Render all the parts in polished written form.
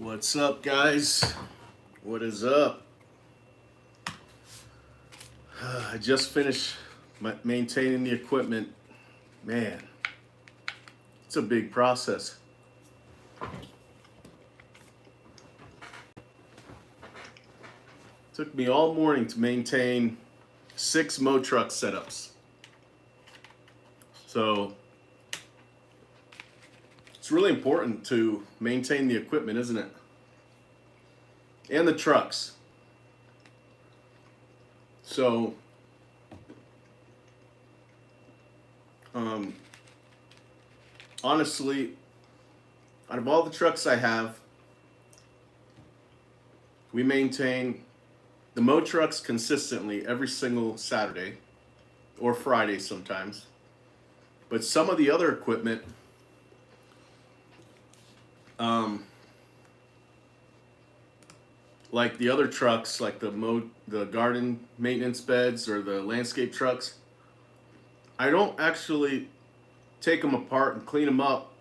What's up, guys? What is up? I just finished maintaining the equipment. Man, it's a big process. Took me all morning to maintain 6 Mo-Truck setups. So it's really important to maintain the equipment, isn't it? And the trucks. So honestly, out of all the trucks I have, we maintain the Mo-Trucks consistently every single Saturday or Friday sometimes. But some of the other equipment, like the other trucks, like the garden maintenance beds or the landscape trucks, I don't actually take them apart and clean them up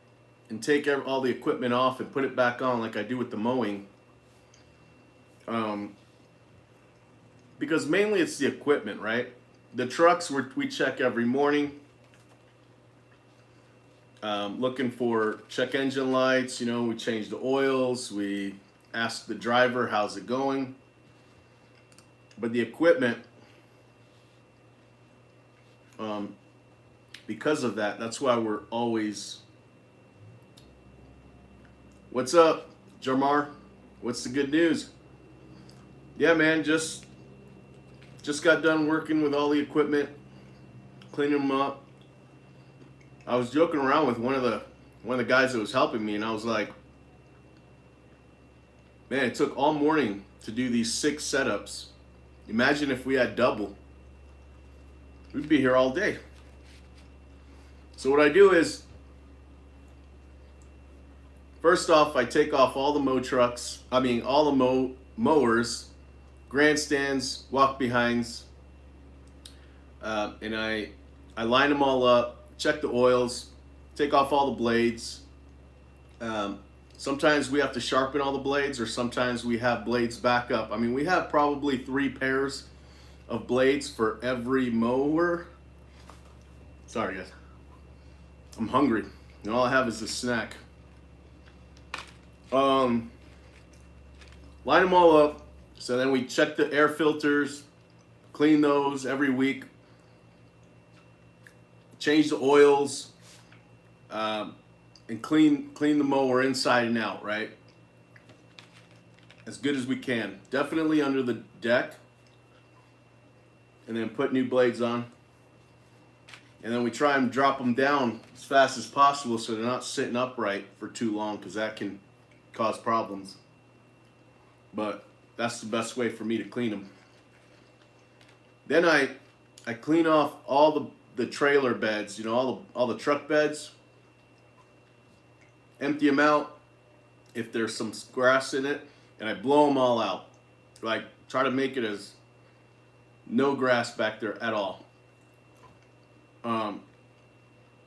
and take all the equipment off and put it back on like I do with the mowing. Because mainly it's the equipment, right? The trucks we check every morning, looking for check engine lights. We change the oils. We ask the driver how's it going. But the equipment, because of that, that's why we're always. What's up, Jamar? What's the good news? Yeah, man, just got done working with all the equipment, cleaning them up. I was joking around with one of the guys that was helping me, and I was like, man, it took all morning to do these 6 setups. Imagine if we had double. We'd be here all day. So what I do is, first off, I take off all the all the mowers, grandstands, walk behinds, and I line them all up, check the oils, take off all the blades. Sometimes we have to sharpen all the blades, or sometimes we have blades back up. I mean, we have probably 3 pairs of blades for every mower. Sorry, guys. I'm hungry, and all I have is a snack. Line them all up. So then we check the air filters, clean those every week, change the oils, and clean the mower inside and out, right? As good as we can. Definitely under the deck. And then put new blades on. And then we try and drop them down as fast as possible so they're not sitting upright for too long, because that can cause problems. But that's the best way for me to clean them. Then I clean off all the trailer beds, all the truck beds. Empty them out if there's some grass in it, and I blow them all out. Like, try to make it as no grass back there at all. And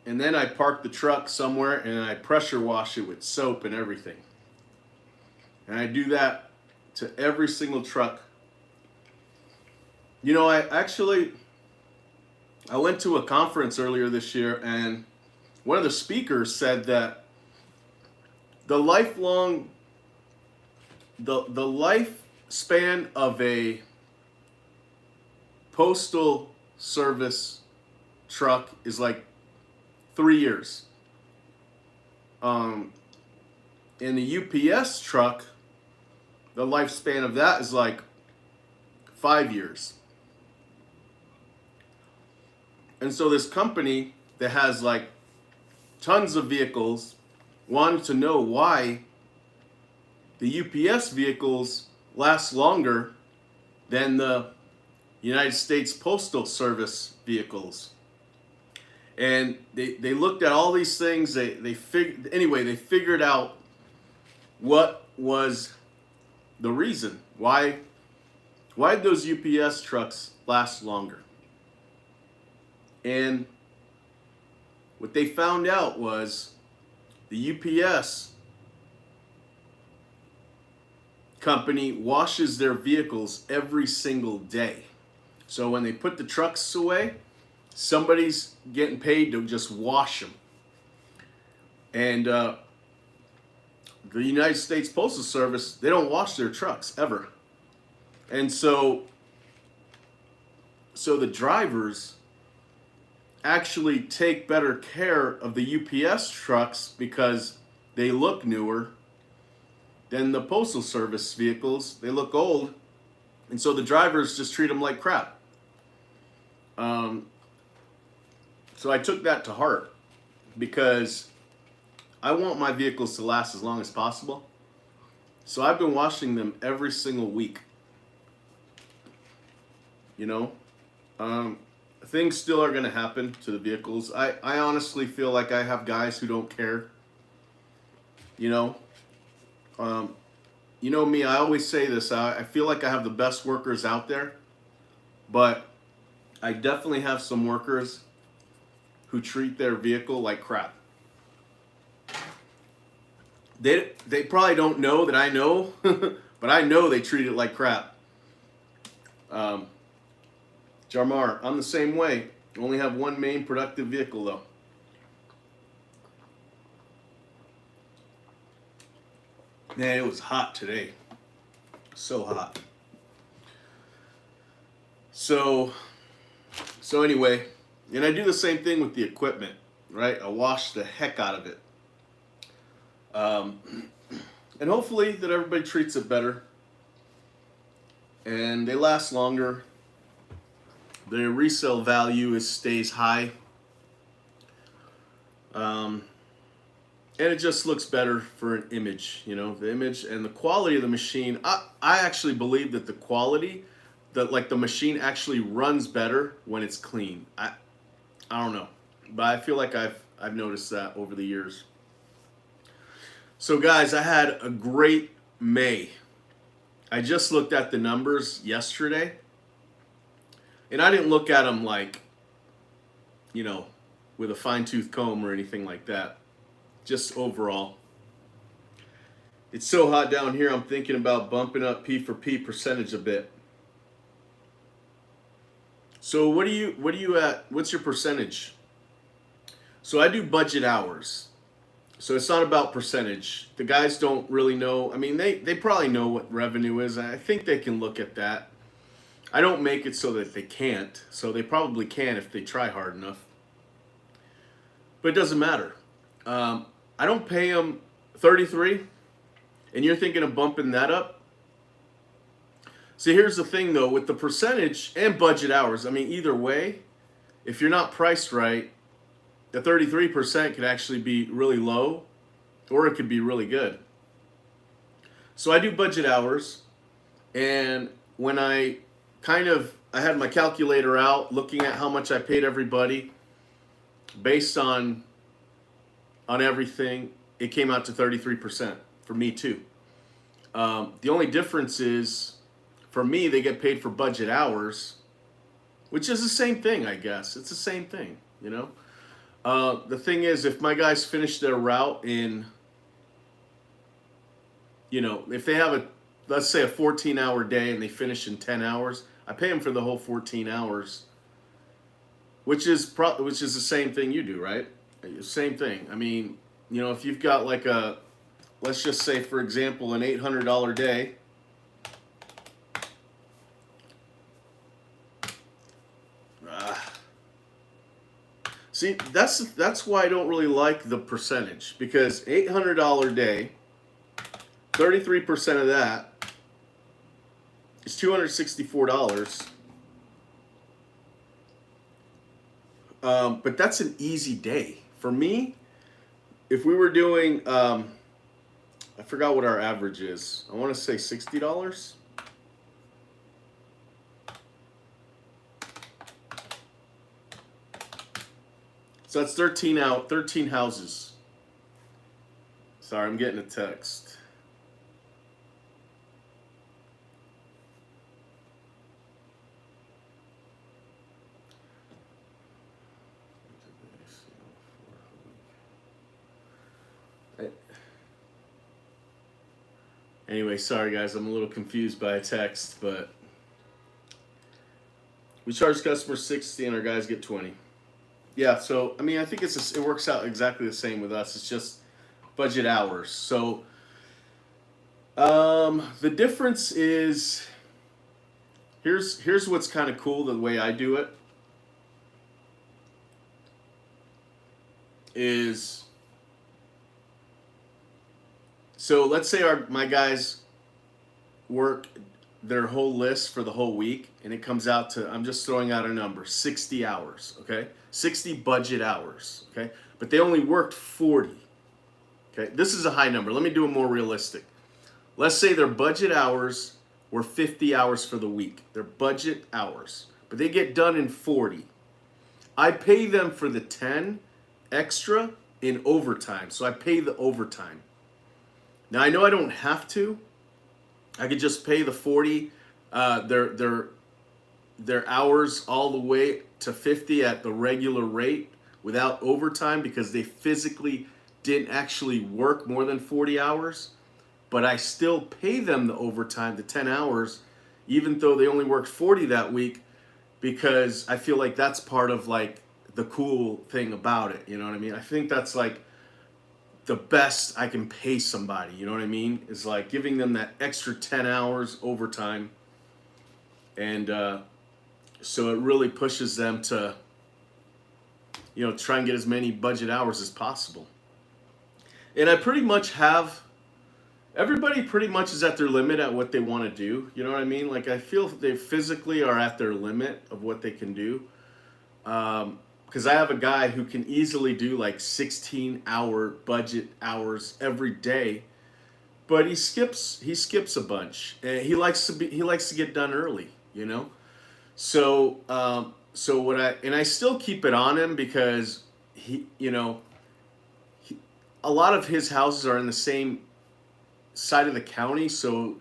then I park the truck somewhere and I pressure wash it with soap and everything. And I do that to every single truck. I went to a conference earlier this year, and one of the speakers said that the lifespan of a postal service truck is like 3 years. In the UPS truck, the lifespan of that is like 5 years. And so this company that has like tons of vehicles wanted to know why the UPS vehicles last longer than the United States Postal Service vehicles. And they looked at all these things. They figured out what was the reason why those UPS trucks last longer. And what they found out was the UPS company washes their vehicles every single day. So when they put the trucks away, somebody's getting paid to just wash them. And the United States Postal Service, they don't wash their trucks ever. And so the drivers actually take better care of the UPS trucks because they look newer than the Postal Service vehicles. They look old, and so the drivers just treat them like crap. So I took that to heart because I want my vehicles to last as long as possible. So I've been washing them every single week. You know, things still are going to happen to the vehicles. I honestly feel like I have guys who don't care. You know, me, I always say this. I feel like I have the best workers out there, but I definitely have some workers who treat their vehicle like crap. They probably don't know that I know, but I know they treat it like crap. Jarmar, I'm the same way. Only have one main productive vehicle though. Man, it was hot today. So hot. So anyway, and I do the same thing with the equipment, right? I wash the heck out of it. And hopefully that everybody treats it better. And they last longer. Their resale value stays high. And it just looks better for an image, you know, the image and the quality of the machine. I actually believe that the quality, that the machine actually runs better when it's clean. I don't know, but I feel like I've noticed that over the years. So guys, I had a great May. I just looked at the numbers yesterday, and I didn't look at them like, you know, with a fine-tooth comb or anything like that. Just overall. It's so hot down here, I'm thinking about bumping up P for P percentage a bit. So what are you at? What's your percentage? So I do budget hours. So it's not about percentage. The guys don't really know. I mean, they probably know what revenue is. I think they can look at that. I don't make it so that they can't. So they probably can if they try hard enough. But it doesn't matter. I don't pay them 33, and you're thinking of bumping that up? See, here's the thing, though, with the percentage and budget hours. I mean, either way, if you're not priced right, the 33% could actually be really low, or it could be really good. So I do budget hours, and when I had my calculator out, looking at how much I paid everybody, based on everything, it came out to 33% for me too. The only difference is, for me, they get paid for budget hours, which is the same thing, I guess. It's the same thing, you know? The thing is, if my guys finish their route in, you know, if they have let's say a 14-hour day and they finish in 10 hours, I pay them for the whole 14 hours, which is the same thing you do, right? Same thing. I mean, you know, if you've got like let's just say, for example, an $800 day. See, that's why I don't really like the percentage, because $800 day, 33% of that is $264. But that's an easy day. For me, if we were doing, I forgot what our average is. I want to say $60. So that's 13 houses. Sorry, I'm getting a text. Anyway, sorry guys, I'm a little confused by a text, but we charge customers 60 and our guys get 20. Yeah, so I mean, I think it works out exactly the same with us. It's just budget hours. So the difference is here's what's kind of cool. The way I do it is, so let's say my guys work their whole list for the whole week, and it comes out to, I'm just throwing out a number, 60 hours, okay? 60 budget hours, okay? But they only worked 40, okay? This is a high number. Let me do a more realistic. Let's say their budget hours were 50 hours for the week. Their budget hours. But they get done in 40. I pay them for the 10 extra in overtime. So I pay the overtime. Now I know I don't have to. I could just pay the 40, their hours all the way to 50 at the regular rate without overtime, because they physically didn't actually work more than 40 hours. But I still pay them the overtime, the 10 hours, even though they only worked 40 that week, because I feel like that's part of like the cool thing about it. You know what I mean? I think that's like the best I can pay somebody, you know what I mean? Is like giving them that extra 10 hours overtime. And so it really pushes them to, you know, try and get as many budget hours as possible. And I pretty much have, everybody pretty much is at their limit at what they want to do. You know what I mean? Like I feel they physically are at their limit of what they can do. Because I have a guy who can easily do like 16-hour budget hours every day, but he skips a bunch, and he likes to get done early, you know. So I still keep it on him, because he, you know, a lot of his houses are in the same side of the county, so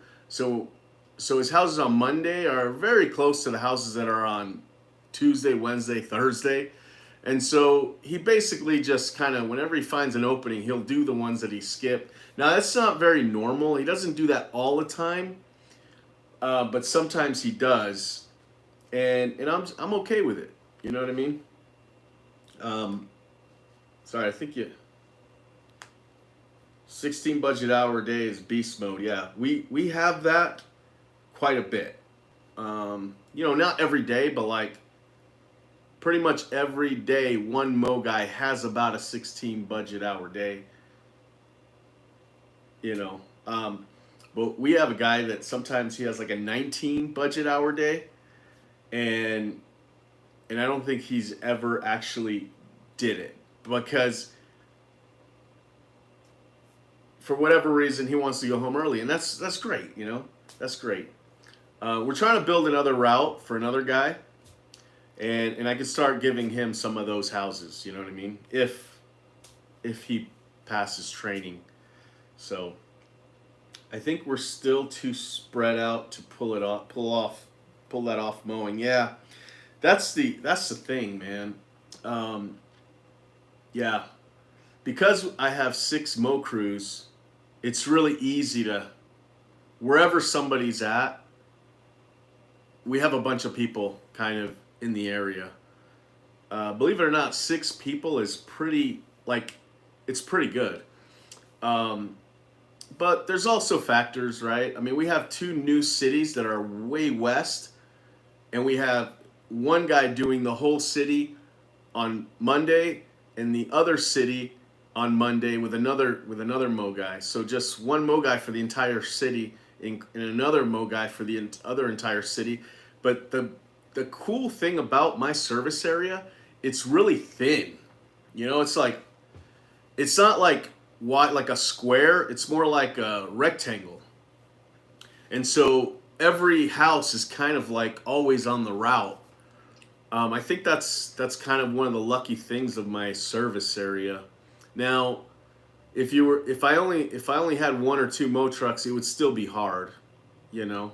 his houses on Monday are very close to the houses that are on Tuesday, Wednesday, Thursday. And so he basically just kind of, whenever he finds an opening, he'll do the ones that he skipped. Now, that's not very normal. He doesn't do that all the time, but sometimes he does. And I'm okay with it. You know what I mean? Sorry, I think 16 budget hour a day is beast mode. Yeah, we have that quite a bit. You know, not every day, but like pretty much every day, one Mo guy has about a 16 budget hour day. You know, but we have a guy that sometimes he has like a 19 budget hour day, and I don't think he's ever actually did it, because for whatever reason he wants to go home early, and that's great. You know, that's great. We're trying to build another route for another guy. And I could start giving him some of those houses, you know what I mean? If he passes training. So I think we're still too spread out to pull that off mowing. Yeah. That's the thing, man. Yeah. Because I have 6 mow crews, it's really easy to, wherever somebody's at, we have a bunch of people kind of in the area. Believe it or not, 6 people is pretty, like, it's pretty good. But there's also factors, right? I mean, we have 2 new cities that are way west, and we have one guy doing the whole city on Monday, and the other city on Monday with another mow guy. So just one mow guy for the entire city, and another mow guy for the other entire city. But the cool thing about my service area, it's really thin. You know, it's like, it's not like wide like a square, it's more like a rectangle. And so every house is kind of like always on the route. I think that's kind of one of the lucky things of my service area. Now, if I only had 1 or 2 mow trucks, it would still be hard, you know.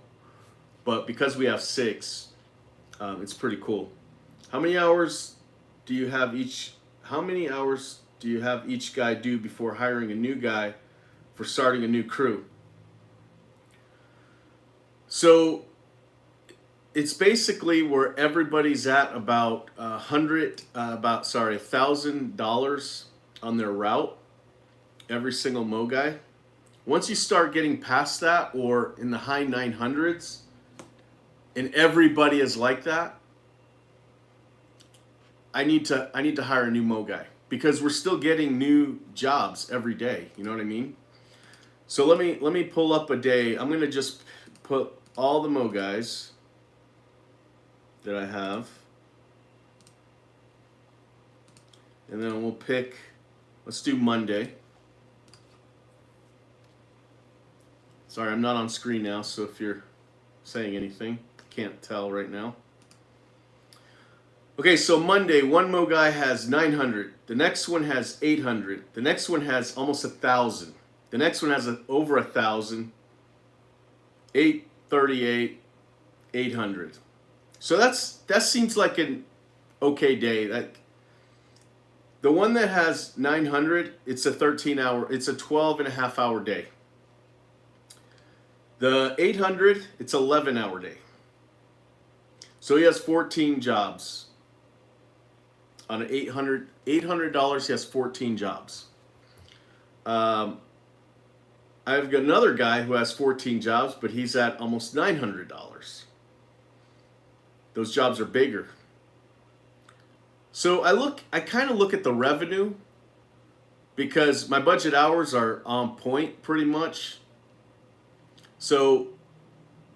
But because we have 6, it's pretty cool. How many hours do you have each guy do before hiring a new guy for starting a new crew? So it's basically where everybody's at about $1,000 on their route, every single Mogai. Once you start getting past that, or in the high 900s, and everybody is like that, I need to hire a new Mogai because we're still getting new jobs every day. You know what I mean? So let me pull up a day. I'm gonna just put all the Mogais that I have, and then we'll pick. Let's do Monday. Sorry, I'm not on screen now, so if you're saying anything, can't tell right now. Okay, so Monday, one Mogai has 900. The next one has 800. The next one has almost 1,000. The next one has over 1,000. 838, 800. So that seems like an okay day. The one that has 900, it's a 12 and a half hour day. The 800, it's 11-hour day. So he has 14 jobs. On an $800, he has 14 jobs. I've got another guy who has 14 jobs, but he's at almost $900. Those jobs are bigger. So I kind of look at the revenue because my budget hours are on point pretty much. So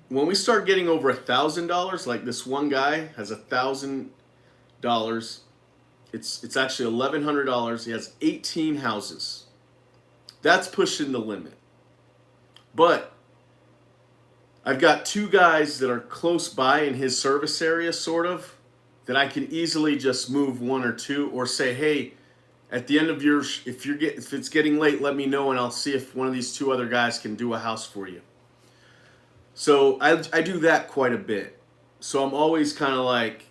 when we start getting over $1,000, like this one guy has $1,000, it's actually $1,100. He has 18 houses. That's pushing the limit. But I've got two guys that are close by in his service area, sort of, that I can easily just move one or two, or say, hey, at the end of yours, if it's getting late, let me know, and I'll see if one of these two other guys can do a house for you. So I do that quite a bit. So I'm always kind of like,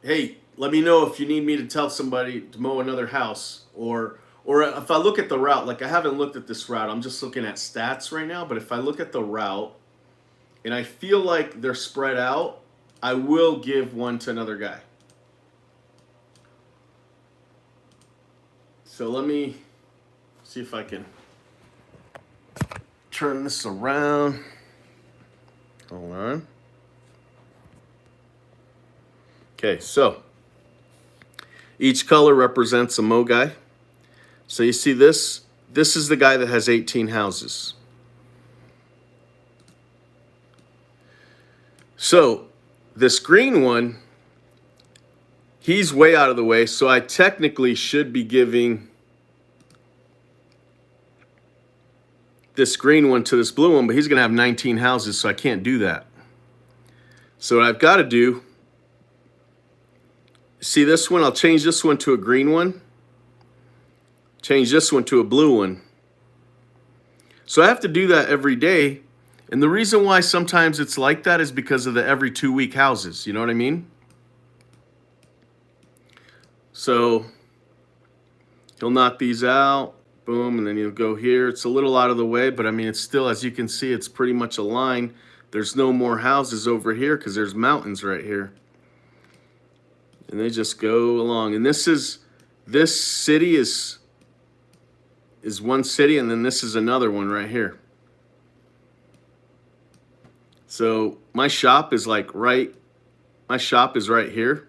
hey, let me know if you need me to tell somebody to mow another house, or if I look at the route, like I haven't looked at this route, I'm just looking at stats right now, but if I look at the route and I feel like they're spread out, I will give one to another guy. So let me see if I can turn this around. Hold on. Okay, so each color represents a Mogai. So you see this is the guy that has 18 houses. So this green one, he's way out of the way, so I technically should be giving this green one to this blue one, but he's going to have 19 houses, so I can't do that. So what I've got to do, see this one, I'll change this one to a green one, change this one to a blue one. So I have to do that every day. And the reason why sometimes it's like that is because of the every 2-week houses. You know what I mean? So he'll knock these out, boom, and then he'll go here. It's a little out of the way, but I mean, it's still, as you can see, it's pretty much a line. There's no more houses over here because there's mountains right here. And they just go along. And this city is one city, and then this is another one right here. So my shop is right here.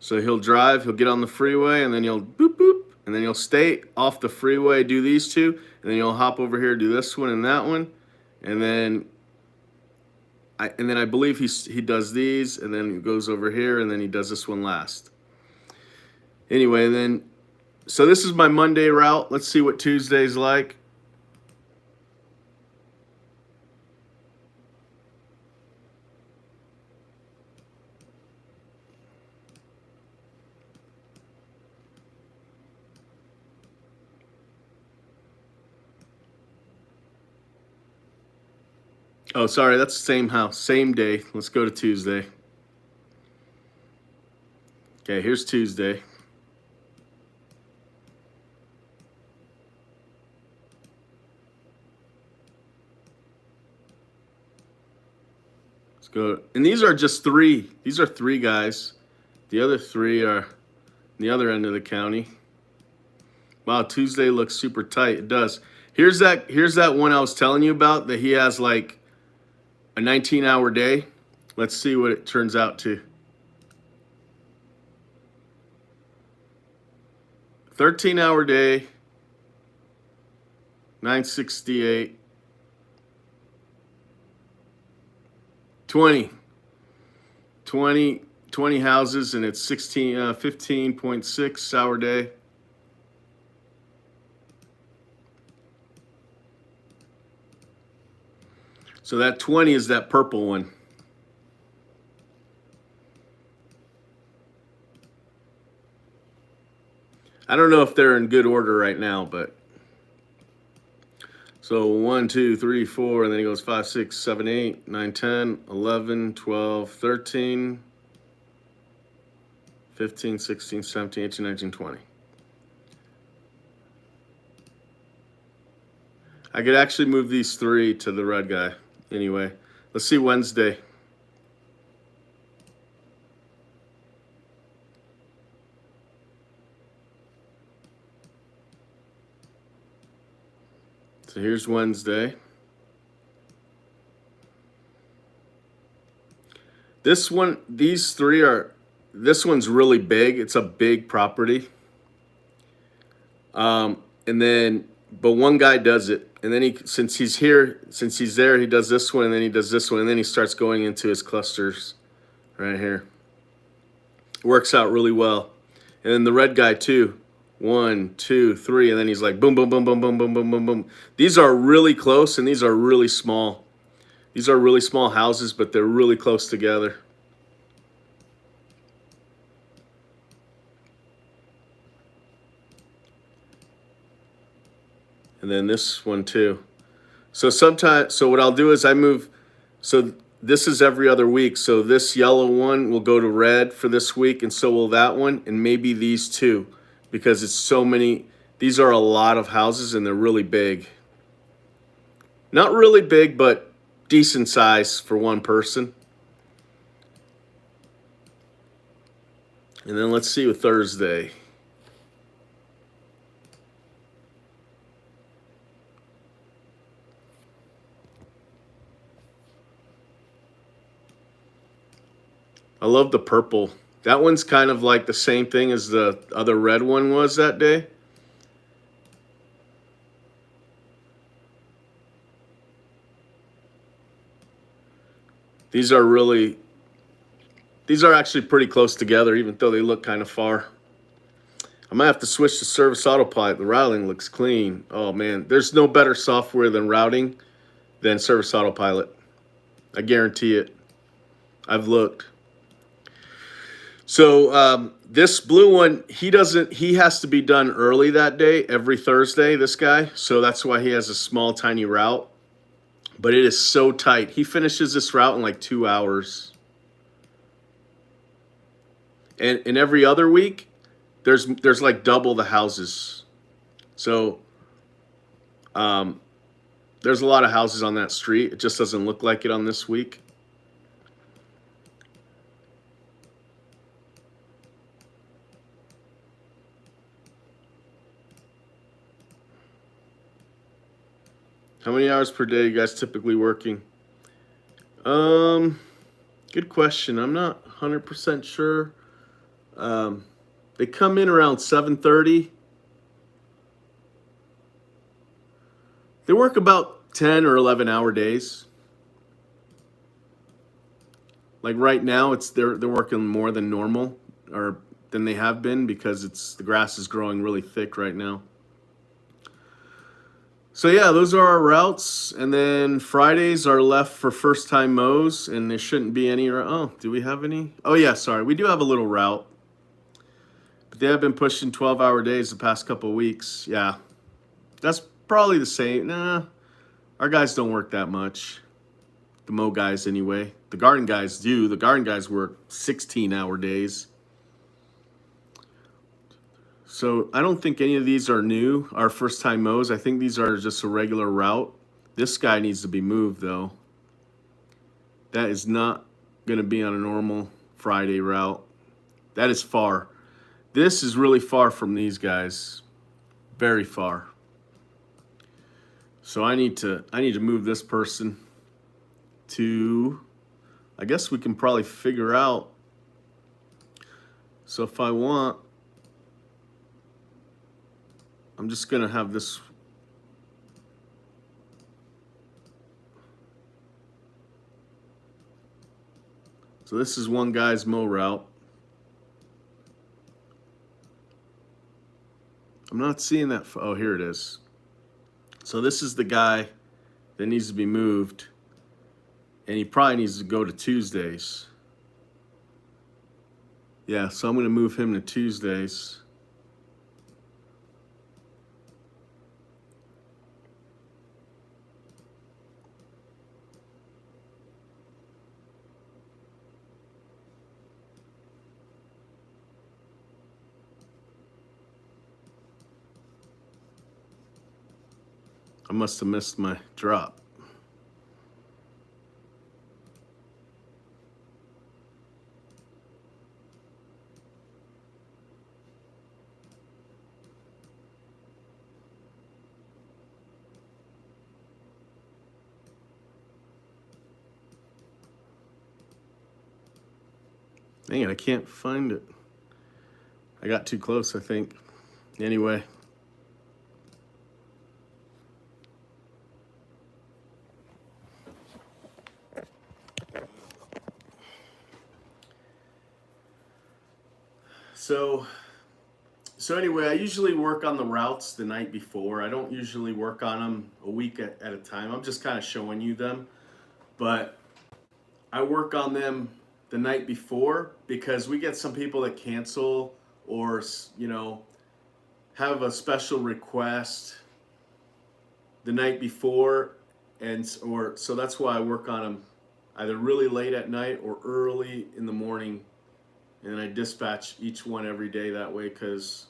So he'll drive, he'll get on the freeway, and then he'll boop, boop, and then he'll stay off the freeway, do these two, and then he'll hop over here, do this one and that one, and then I believe he does these, and then he goes over here, and then he does this one last. Anyway, then, so this is my Monday route. Let's see what Tuesday's like. Oh, sorry, that's the same house, same day. Let's go to Tuesday. Okay, here's Tuesday. go. And these are just three. These are three guys. The other three are the other end of the county. Wow, Tuesday looks super tight. It does. Here's that one I was telling you about that he has like a 19-hour day. Let's see what it turns out to. 13-hour day. 968. 20 houses, and it's 15.6 hour day. So that 20 is that purple one. I don't know if they're in good order right now, but so 1, 2, 3, 4, and then he goes 5, 6, 7, 8, 9, 10, 11, 12, 13, 15, 16, 17, 18, 19, 20. I could actually move these three to the red guy. Anyway, let's see Wednesday. So here's Wednesday. This one, these three are, this one's really big. It's a big property. And then, but one guy does it. And then since he's there, he does this one, and then he does this one, and then he starts going into his clusters right here. It works out really well. And then the red guy too. 1, 2, 3, and then he's like boom, boom, boom, boom, boom, boom, boom, boom, boom. These are really close, and these are really small. These are really small houses, but they're really close together. And then this one too. So what I'll do is I move, so this is every other week. So this yellow one will go to red for this week, and so will that one, and maybe these two, because it's so many. These are a lot of houses, and they're really big. Not really big, but decent size for one person. And then let's see with Thursday. I love the purple. That one's kind of like the same thing as the other red one was that day. These are actually pretty close together, even though they look kind of far. I might have to switch to Service Autopilot. The routing looks clean. Oh man, there's no better software than routing than Service Autopilot. I guarantee it. I've looked. So this blue one, he has to be done early that day, every Thursday, this guy. So that's why he has a small, tiny route. But it is so tight. He finishes this route in like 2 hours. And in every other week, there's like double the houses. So there's a lot of houses on that street. It just doesn't look like it on this week. How many hours per day are you guys typically working? Good question. I'm not 100% sure. They come in around 7:30. They work about 10 or 11-hour days. Like right now, they're working more than normal, or than they have been, because the grass is growing really thick right now. So yeah, those are our routes, and then Fridays are left for first-time mows, and there shouldn't be any. Oh, do we have any? Oh yeah, sorry, we do have a little route, but they have been pushing 12-hour days the past couple of weeks. Yeah, that's probably the same. Nah, our guys don't work that much. The mow guys anyway. The garden guys do. The garden guys work 16-hour days. So I don't think any of these are new, our first time mows. I think these are just a regular route. This guy needs to be moved though. That is not going to be on a normal Friday route. That is far. This is really far from these guys. Very far. So I need to move this person to, I guess we can probably figure out. So if I want, I'm just going to have this. So this is one guy's mow route. I'm not seeing that. Oh, here it is. So this is the guy that needs to be moved. And he probably needs to go to Tuesdays. Yeah, so I'm going to move him to Tuesdays. I must have missed my drop. Dang it, I can't find it. I got too close, I think. Anyway. So anyway, I usually work on the routes the night before. I don't usually work on them a week at a time. I'm just kind of showing you them. But I work on them the night before because we get some people that cancel or, you know, have a special request the night before, so that's why I work on them either really late at night or early in the morning, and I dispatch each one every day that way because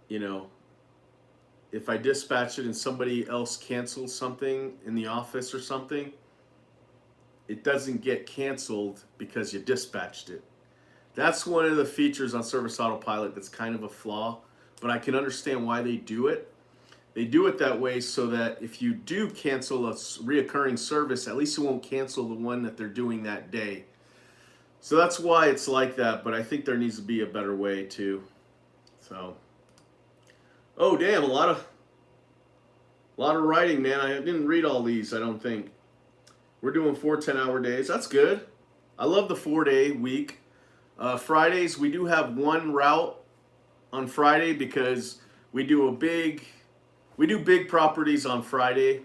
you know, if I dispatch it and somebody else cancels something in the office or something, it doesn't get canceled because you dispatched it. That's one of the features on Service Autopilot that's kind of a flaw, but I can understand why they do it. They do it that way so that if you do cancel a reoccurring service, at least you won't cancel the one that they're doing that day. So that's why it's like that, but I think there needs to be a better way too. So, oh damn, a lot of writing, man. I didn't read all these, I don't think. We're doing 4 10-hour days. That's good. I love the 4-day week. Fridays, we do have one route on Friday because we do big properties on Friday,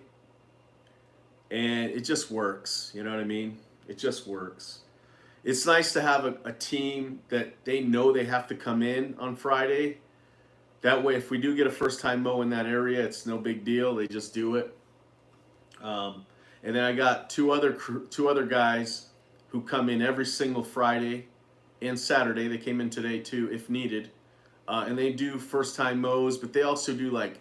and it just works. You know what I mean? It just works. It's nice to have a team that they know they have to come in on Friday. That way, if we do get a first-time mow in that area, it's no big deal. They just do it. And then I got two other guys who come in every single Friday and Saturday. They came in today too, if needed. And they do first-time mows, but they also do, like,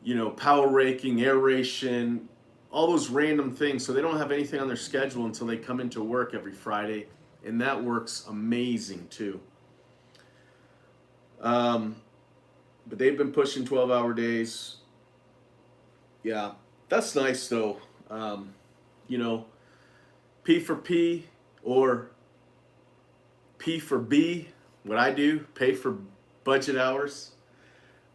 you know, power raking, aeration, all those random things. So they don't have anything on their schedule until they come into work every Friday, and that works amazing too. But they've been pushing 12-hour days. Yeah, that's nice though. You know, P for P or P for B, what I do, pay for budget hours.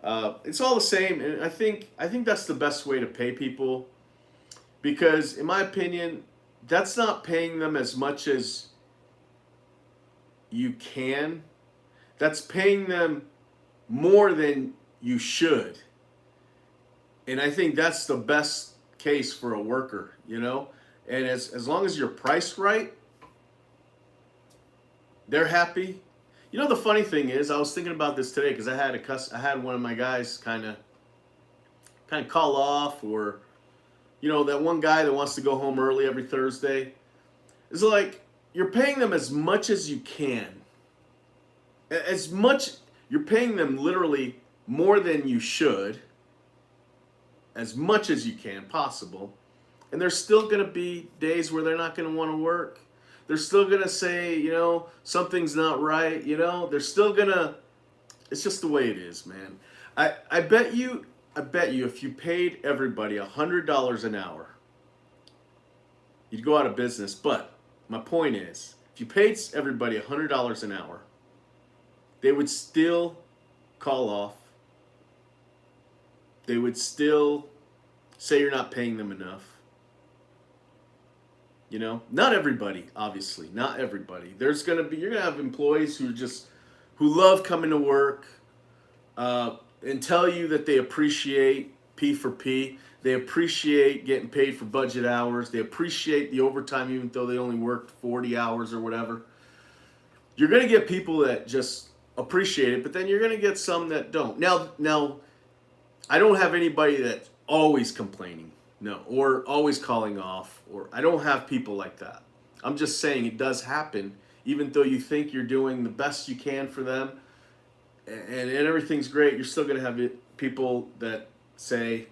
It's all the same, and I think that's the best way to pay people, because in my opinion, that's not paying them as much as you can. That's paying them more than you should. And I think that's the best case for a worker, you know? And as long as you're priced right, they're happy. You know, the funny thing is, I was thinking about this today because I had one of my guys kind of call off, or, you know, that one guy that wants to go home early every Thursday. It's like, you're paying them as much as you can. You're paying them literally more than you should, as much as you can possible. And there's still going to be days where they're not going to want to work. They're still going to say, something's not right. They're still going to, it's just the way it is, man. I bet you if you paid everybody $100 an hour, you'd go out of business. But my point is, if you paid everybody $100 an hour, they would still call off. They would still say you're not paying them enough. Not everybody, obviously, not everybody. You're gonna have employees who love coming to work, and tell you that they appreciate P for P. They appreciate getting paid for budget hours. They appreciate the overtime, even though they only worked 40 hours or whatever. You're gonna get people that just appreciate it, but then you're gonna get some that don't. Now, I don't have anybody that's always complaining. No, or always calling off, or I don't have people like that. I'm just saying it does happen, even though you think you're doing the best you can for them, and everything's great. You're still gonna have people that say,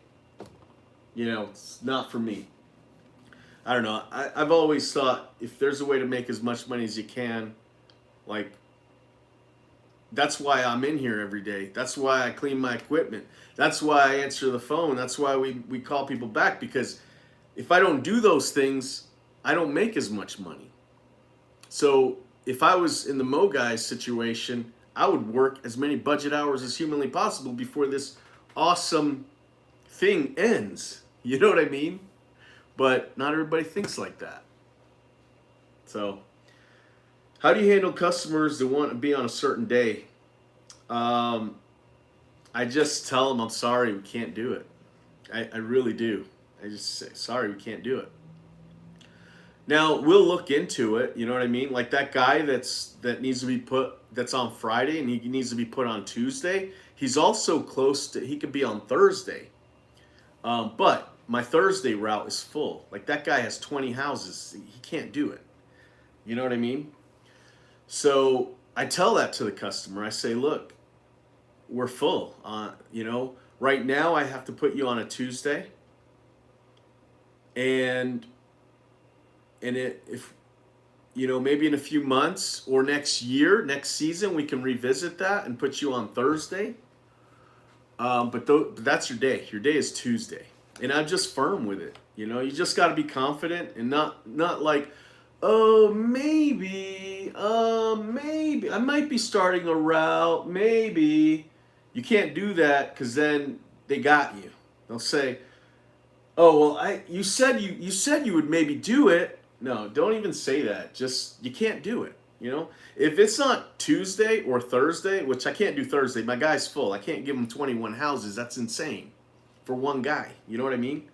it's not for me. I don't know. I've always thought if there's a way to make as much money as you can, like, that's why I'm in here every day. That's why I clean my equipment. That's why I answer the phone. That's why we call people back, because if I don't do those things, I don't make as much money. So if I was in the Mo Guys situation, I would work as many budget hours as humanly possible before this awesome thing ends. You know what I mean? But not everybody thinks like that. So how do you handle customers that want to be on a certain day? I just tell them, I'm sorry, we can't do it. I really do. I just say, sorry, we can't do it. Now, we'll look into it, you know what I mean? Like that guy that needs to be that's on Friday and he needs to be put on Tuesday. He's also he could be on Thursday. But my Thursday route is full. Like that guy has 20 houses. He can't do it. You know what I mean? So I tell that to the customer. I say, look, we're full. Right now I have to put you on a Tuesday. And if maybe in a few months or next season, we can revisit that and put you on Thursday. But that's your day. Your day is Tuesday. And I'm just firm with it. You just got to be confident and not like, oh, maybe I might be starting a route. Maybe. You can't do that, because then they got you. They'll say, oh, well, you said you would maybe do it. No, don't even say that. Just, you can't do it. If it's not Tuesday or Thursday, which I can't do Thursday, my guy's full. I can't give him 21 houses. That's insane for one guy. You know what I mean?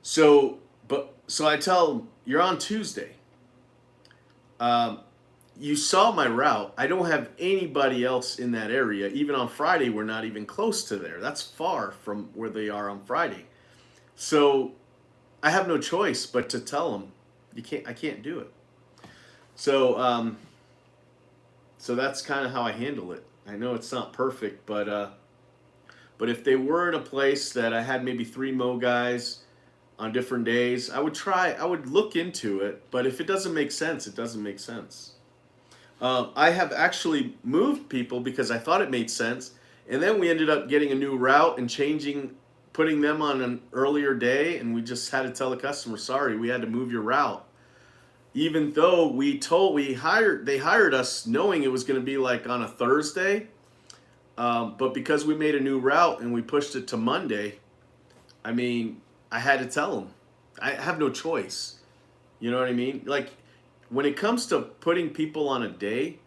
So I tell him, you're on Tuesday. You saw my route. I don't have anybody else in that area. Even on Friday, we're not even close to there. That's far from where they are on Friday. So I have no choice but to tell them, I can't do it. So that's kind of how I handle it. I know it's not perfect, but if they were in a place that I had maybe 3 Mo Guys on different days, I would look into it. But if it doesn't make sense, it doesn't make sense. I have actually moved people because I thought it made sense, and then we ended up getting a new route and putting them on an earlier day, and we just had to tell the customer, sorry, we had to move your route. Even though they hired us knowing it was going to be like on a Thursday, but because we made a new route and we pushed it to Monday, I had to tell them. I have no choice. You know what I mean? Like, when it comes to putting people on a day,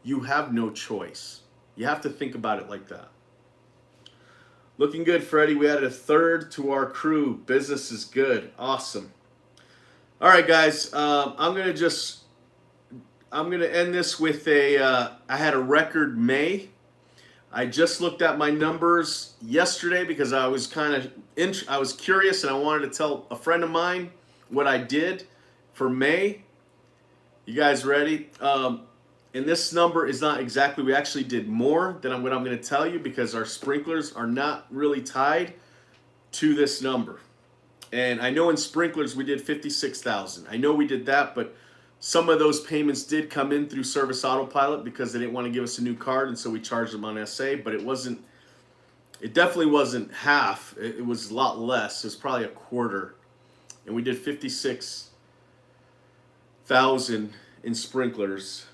you have no choice. You have to think about it like that. Looking good, Freddie. We added a 3rd to our crew. Business is good. Awesome. All right, guys. I'm gonna end this with I had a record May. I just looked at my numbers yesterday because I was I was curious and I wanted to tell a friend of mine what I did for May. You guys ready? And this number is not exactly, we actually did more than what I'm going to tell you because our sprinklers are not really tied to this number. And I know in sprinklers we did 56,000. I know we did that, but some of those payments did come in through Service Autopilot because they didn't want to give us a new card, and so we charged them on SA. But it wasn't. It definitely wasn't half. It was a lot less. It was probably a quarter, and we did 56,000 in sprinklers,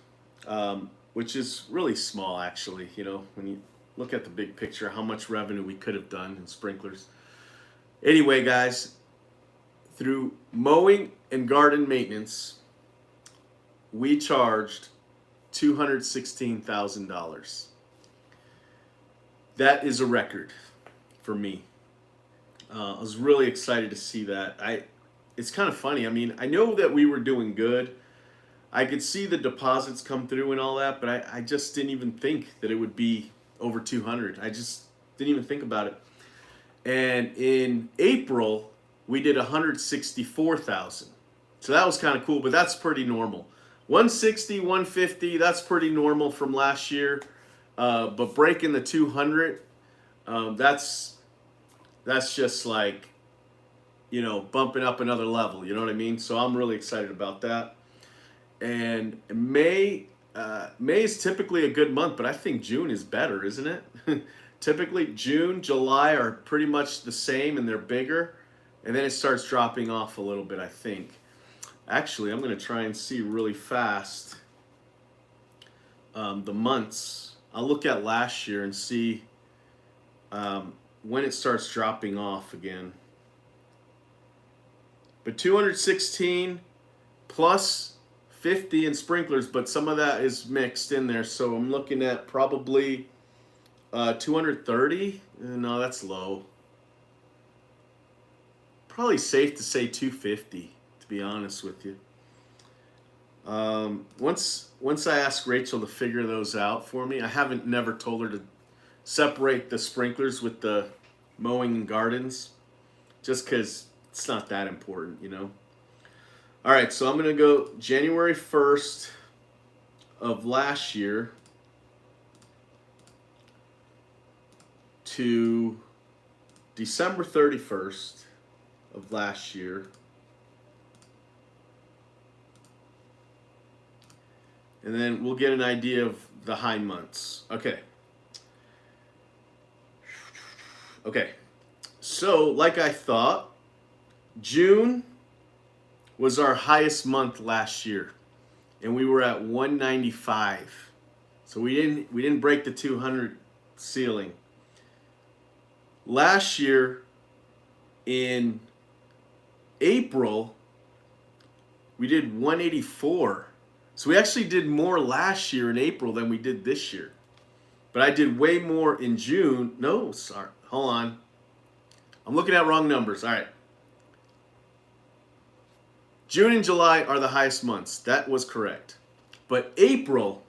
which is really small, actually. You know, when you look at the big picture, how much revenue we could have done in sprinklers. Anyway, guys, through mowing and garden maintenance, we charged $216,000. That is a record for me. I was really excited to see that. It's kind of funny. I mean, I know that we were doing good. I could see the deposits come through and all that, but I just didn't even think that it would be over 200. I just didn't even think about it. And in April, we did 164,000. So that was kind of cool, but that's pretty normal. 160, 150, that's pretty normal from last year. But breaking the 200, that's just like, you know, bumping up another level. You know what I mean? So I'm really excited about that. And May is typically a good month, but I think June is better, isn't it? Typically, June, July are pretty much the same, and they're bigger. And then it starts dropping off a little bit, I think. Actually, I'm going to try and see really fast the months. I'll look at last year and see when it starts dropping off again. But 216 plus 50 in sprinklers, but some of that is mixed in there. So I'm looking at probably 230. No, that's low. Probably safe to say 250, to be honest with you. Once I asked Rachel to figure those out for me, I haven't never told her to separate the sprinklers with the mowing and gardens, just because it's not that important, you know. All right, so I'm going to go January 1st of last year to December 31st of last year. And then we'll get an idea of the high months. Okay. So, like I thought, June was our highest month last year, and we were at 195. So we didn't break the 200 ceiling. Last year in April, we did 184. So we actually did more last year in April than we did this year. But I did way more in June. No, sorry. Hold on. I'm looking at wrong numbers. All right. June and July are the highest months. That was correct. But April,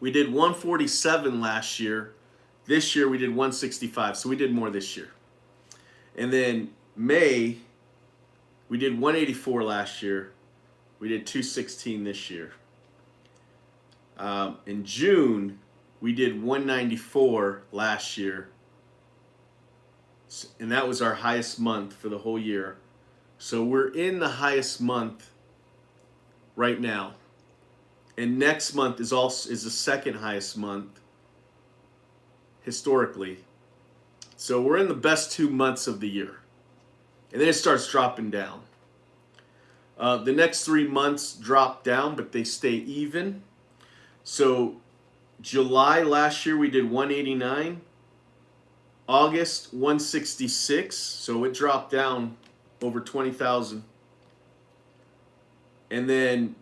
we did 147 last year. This year we did 165. So we did more this year. And then May, we did 184 last year. We did 216 this year. In June, we did 194 last year. And that was our highest month for the whole year. So we're in the highest month right now. And next month is the second highest month historically. So we're in the best 2 months of the year. And then it starts dropping down. The next 3 months drop down, but they stay even. So July last year we did 189. August 166. So it dropped down over 20,000. And then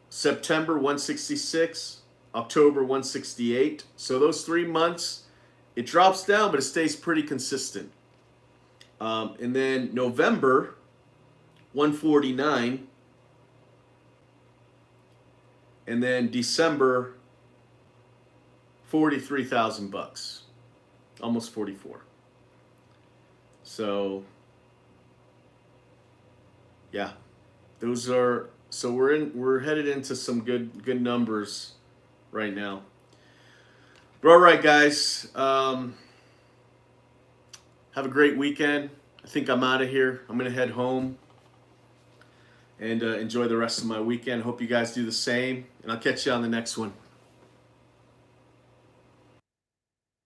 September 166, October 168. So those 3 months, it drops down, but it stays pretty consistent. And then November 149. And then December 43,000 bucks. Almost 44. So yeah, those are, so we're headed into some good numbers right now. But all right, guys, have a great weekend. I think I'm out of here. I'm going to head home and enjoy the rest of my weekend. Hope you guys do the same. And I'll catch you on the next one.